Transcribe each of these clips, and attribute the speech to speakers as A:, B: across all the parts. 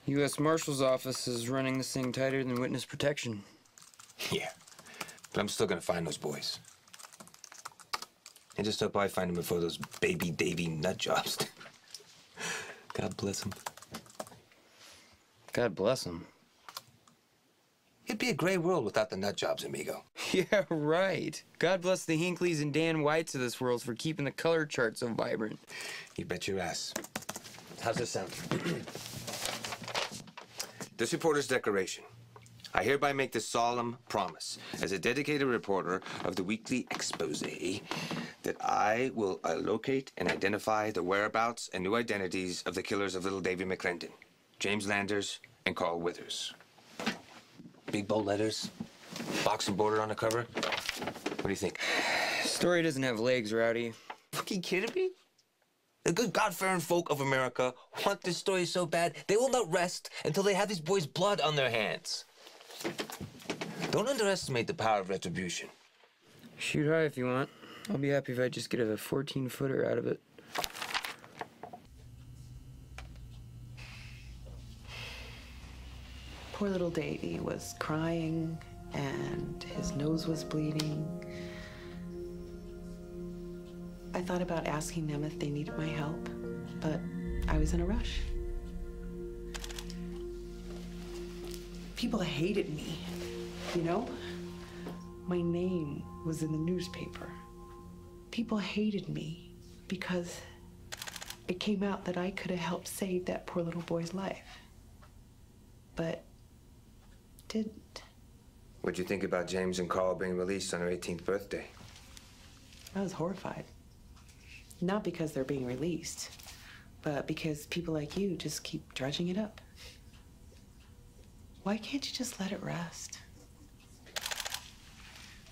A: U.S. Marshal's office is running this thing tighter than witness protection.
B: Yeah, but I'm still gonna find those boys. And just hope I find them before those baby Davy nut jobs. God bless them.
A: God bless them.
B: It'd be a gray world without the nut jobs, amigo.
A: Yeah, right. God bless the Hinkleys and Dan Whites of this world for keeping the color chart so vibrant.
B: You bet your ass. How's this sound? This reporter's declaration. I hereby make this solemn promise, as a dedicated reporter of the weekly expose, that I will locate and identify the whereabouts and new identities of the killers of little Davy McClendon, James Landers, and Carl Withers. Big bold letters, boxing border on the cover. What do you think?
A: Story doesn't have legs, Rowdy.
B: Fucking kidding me? The good God-fearing folk of America want this story so bad, they will not rest until they have these boys' blood on their hands. Don't underestimate the power of retribution.
A: Shoot high if you want. I'll be happy if I just get a 14-footer out of it.
C: Poor little Davy was crying and his nose was bleeding. I thought about asking them if they needed my help, but I was in a rush. People hated me, you know? My name was in the newspaper. People hated me because it came out that I could have helped save that poor little boy's life. But didn't.
B: What'd you think about James and Carl being released on their 18th birthday?
C: I was horrified. Not because they're being released, but because people like you just keep dredging it up. Why can't you just let it rest?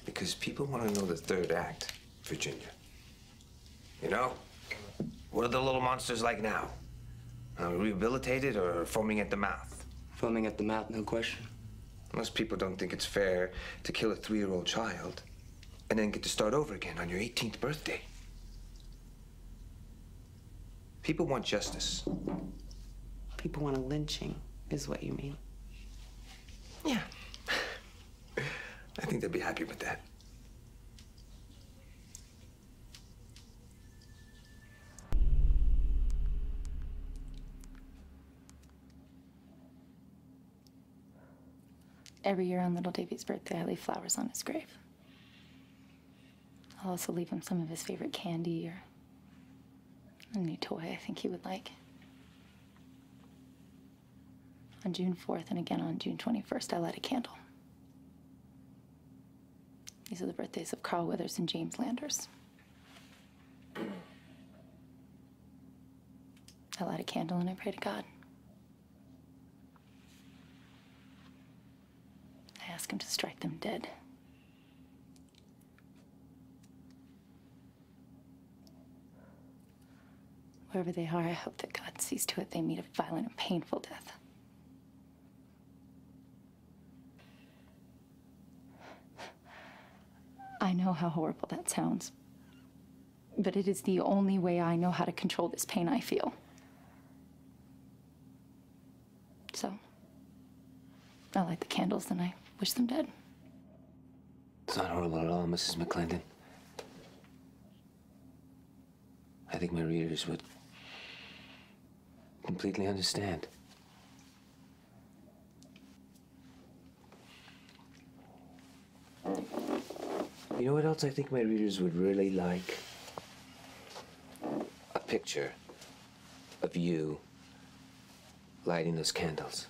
B: Because people want to know the third act, Virginia. You know? What are the little monsters like now? Rehabilitated or foaming at the mouth?
A: Foaming at the mouth, no question.
B: Most people don't think it's fair to kill a 3-year-old child and then get to start over again on your 18th birthday. People want justice.
C: People want a lynching, is what you mean.
B: Yeah. I think they'd be happy with that.
D: Every year on little Davy's birthday, I leave flowers on his grave. I'll also leave him some of his favorite candy or a new toy I think he would like. On June 4th and again on June 21st, I light a candle. These are the birthdays of Carl Withers and James Landers. I light a candle and I pray to God. I ask him to strike them dead. Wherever they are, I hope that God sees to it they meet a violent and painful death. I know how horrible that sounds, but it is the only way I know how to control this pain I feel. So, I light the candles and I wish them dead.
B: It's not horrible at all, Mrs. McClendon. I think my readers would completely understand. You know what else I think my readers would really like? A picture of you lighting those candles.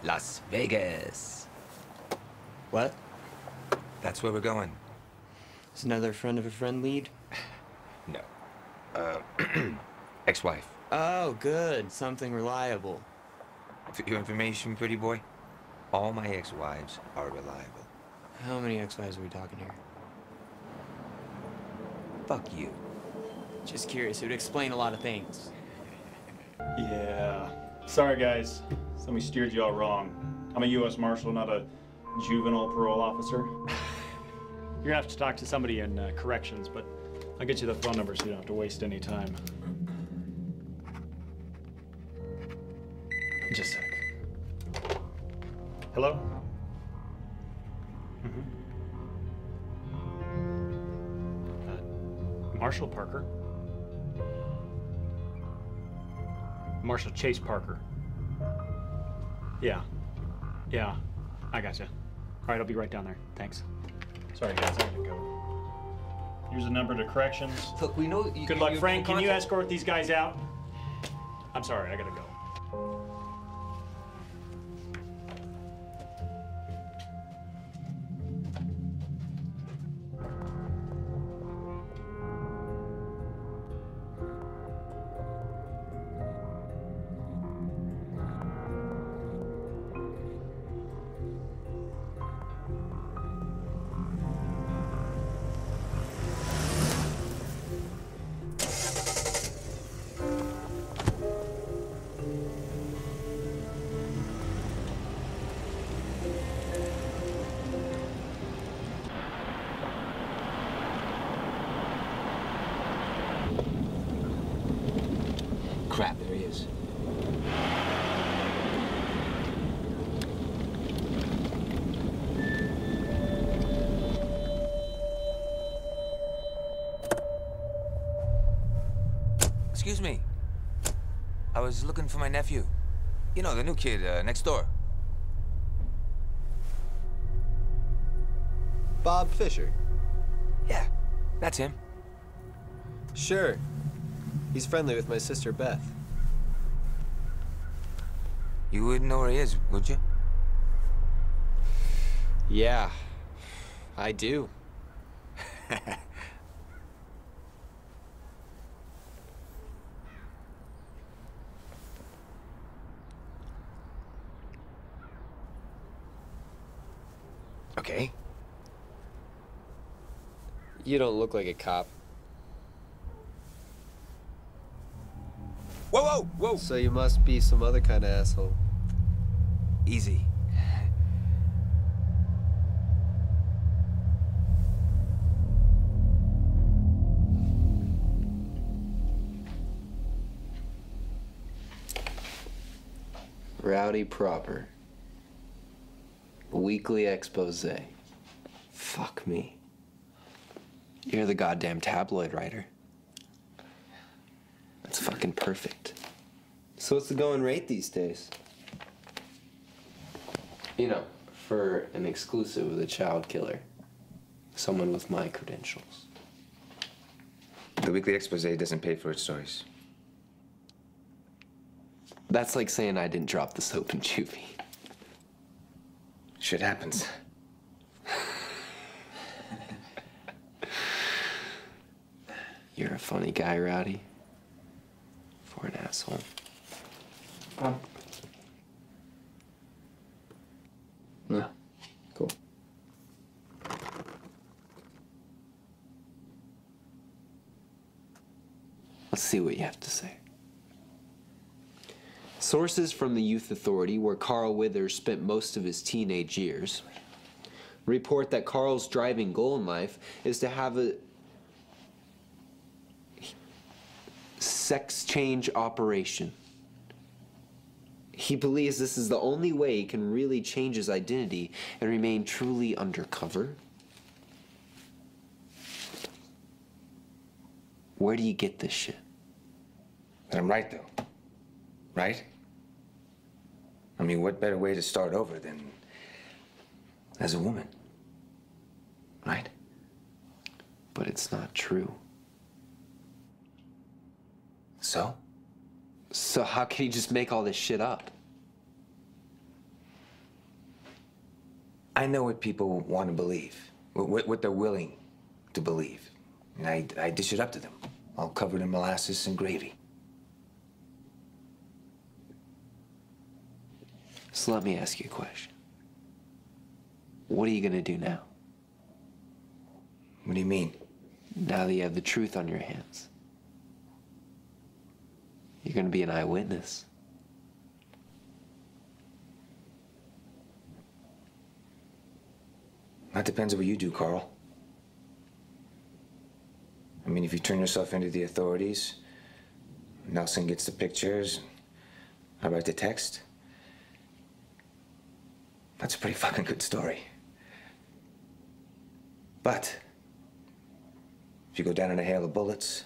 B: Las Vegas.
A: What?
B: That's where we're going.
A: Is another friend of a friend lead?
B: No. Ex-wife.
A: Oh, good. Something reliable.
B: For your information, pretty boy, all my ex-wives are reliable.
A: How many ex-wives are we talking here?
B: Fuck you.
E: Just curious. It would explain a lot of things.
F: Yeah. Sorry, guys. Somebody steered you all wrong. I'm a U.S. Marshal, not a juvenile parole officer. You're gonna have to talk to somebody in corrections, but I'll get you the phone number so you don't have to waste any time. Just a sec. Hello? Marshall Parker? Marshall Chase Parker. Yeah. Yeah. I gotcha. All right, I'll be right down there. Thanks. Sorry, guys. I gotta go. Here's the number to corrections.
B: Look, we know.
F: Good luck, Frank. Can you escort these guys out? I'm sorry. I gotta go.
B: Crap, there he is. Excuse me. I was looking for my nephew. You know, the new kid next door.
G: Bob Fisher.
B: Yeah, that's him.
G: Sure. He's friendly with my sister Beth.
B: You wouldn't know where he is, would you?
G: Yeah, I do.
B: Okay.
G: You don't look like a cop.
B: Whoa, whoa, whoa!
G: So you must be some other kind of asshole.
B: Easy.
G: Rowdy proper. Weekly expose. Fuck me. You're the goddamn tabloid writer. That's fucking perfect. So what's the going rate these days? You know, for an exclusive with a child killer. Someone with my credentials.
B: The weekly expose doesn't pay for its stories.
G: That's like saying I didn't drop the soap in juvie.
B: Shit happens.
G: You're a funny guy, Rowdy. For an asshole. Yeah, cool. Let's see what you have to say. Sources from the Youth Authority, where Carl Withers spent most of his teenage years, report that Carl's driving goal in life is to have a sex change operation. He believes this is the only way he can really change his identity and remain truly undercover. Where do you get this shit?
B: But I'm right, though. Right? I mean, what better way to start over than as a woman? Right?
G: But it's not true.
B: So?
G: So how can you just make all this shit up?
B: I know what people want to believe, what they're willing to believe. And I dish it up to them, all covered in molasses and gravy.
G: So let me ask you a question. What are you gonna do now?
B: What do you mean?
G: Now that you have the truth on your hands. You're gonna be an eyewitness.
B: That depends on what you do, Carl. I mean, if you turn yourself into the authorities, Nelson gets the pictures, I write the text. That's a pretty fucking good story. But if you go down in a hail of bullets,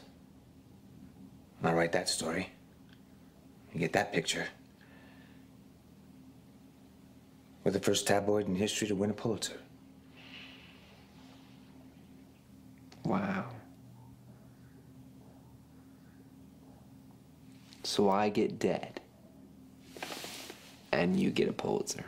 B: and I write that story, you get that picture. We're the first tabloid in history to win a Pulitzer.
G: Wow. So I get dead, and you get a Pulitzer.